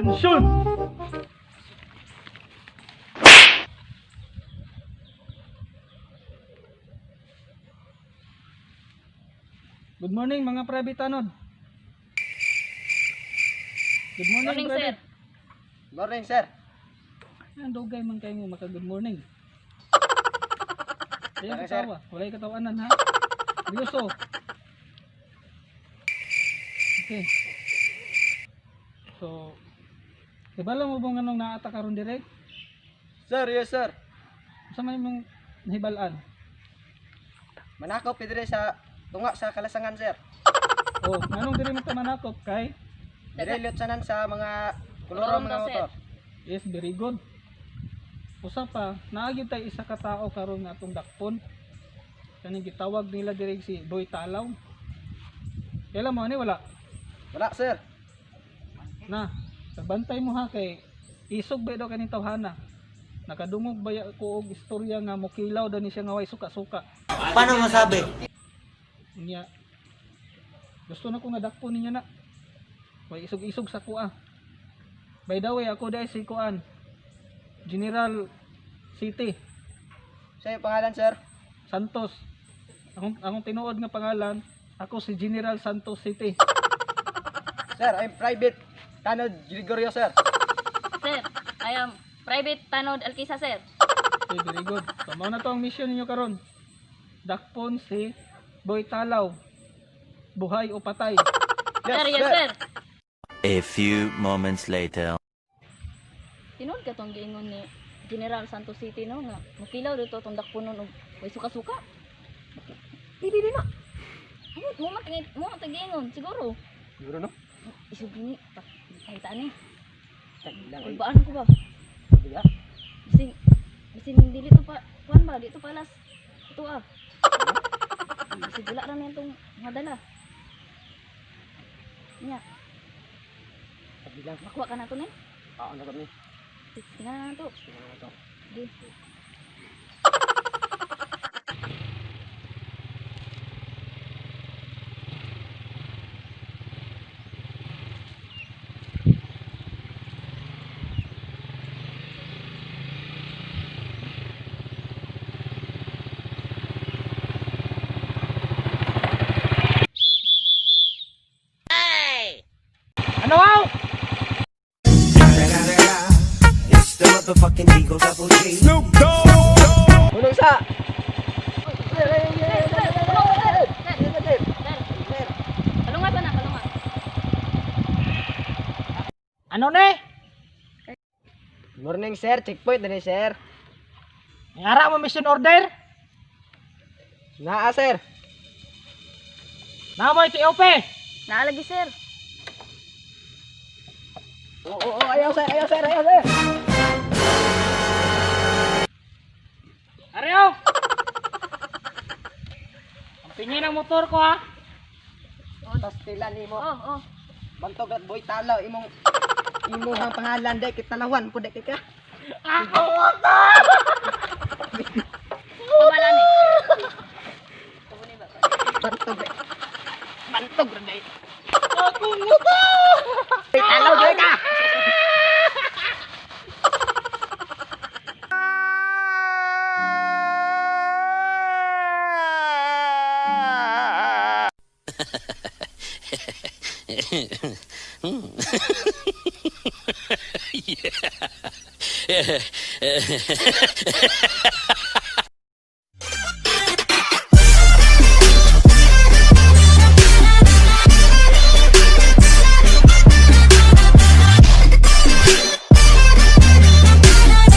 Atensyon! Good morning mga private tanod. Good morning, Morning, sir. private. Morning, sir. Ang dugay man kayo maka good morning. Ayaw Okay, sir. katawa. Walay katawanan ha. Seryoso. Okay. So, ibala mo bang anong naata karon direct? Sir, yes, sir. Sa may mong nahibalaan? Manakaw pidre sa tunga sa kalasangan, sir. Oh, anong diri mo manakop kay? Dire lutsanan sa mga Kolorom kolorong mga daw, sir. motor. Yes, very good. Usa pa, naagi tay isa ka tao karon nga atong dakpon. Kaning gitawag nila diri si Boy Talaw. Kailan mo ani wala? Wala, sir. Na, tagbantay mo ha kay isog ba daw kaning tawhana. Nakadungog ba ko og istorya nga mokilaw daw ni siya nga way suka-suka. Paano masabi? Niya. Gusto na ko nga dakpon ninyo na. Way isog-isog sa kuha. By the way, ako dai si kuan. General City Sa iyong pangalan, sir? Santos. Akong tinuod nga pangalan, ako si General Santos City. Sir, I'm Private Tanod Gregorio, sir. Sir, I am Private Tanod Alkisa, sir. Okay, very good. So, mao na to ang mission ninyo karon. Dakpon si Boy Talaw. Buhay o patay. Sir, yes, sir. A few moments later. Tinood ka tong giingon ni General Santos City, no? Nga, makilaw dito itong dakpunon o may suka-suka. Hindi na. Mo matag-ingon, siguro. Siguro, no? Isog ni, pakitaan ni. Tagilang. Kulbaan ko ba? Diba? Bisin dili to pa, kuan ba? Dito palas. Ito ah. Bisin wala ra na itong madala. Nya, Tagilang. makuha ka na to, nen? Oo, ano kami? Tingnan na to. Ano to? Di. Ano wow? It's the motherfucking Eagle Double G. Hulong sa! Kalungan pa na, kalungan. Ano ne? Morning, sir. Checkpoint na ni, sir. Ngara mo mission order? Naa, sir. Namoy TOP. Naalagi, sir. Oo, ayaw, sir. Ayaw, sir. Ayaw, sir. Areo. Ang tingin ng motor ko ha. Tapos tila ni mo. Oh. Bantog at Boy Talaw. Imong ang pangalan. Dek, kitalawan po, dek, ka. Ako Kabalan eh. Kabuni ba? Bantog, dek. Bantog, dek. Ako muta. Boy Talaw, dek, ka. Yeah.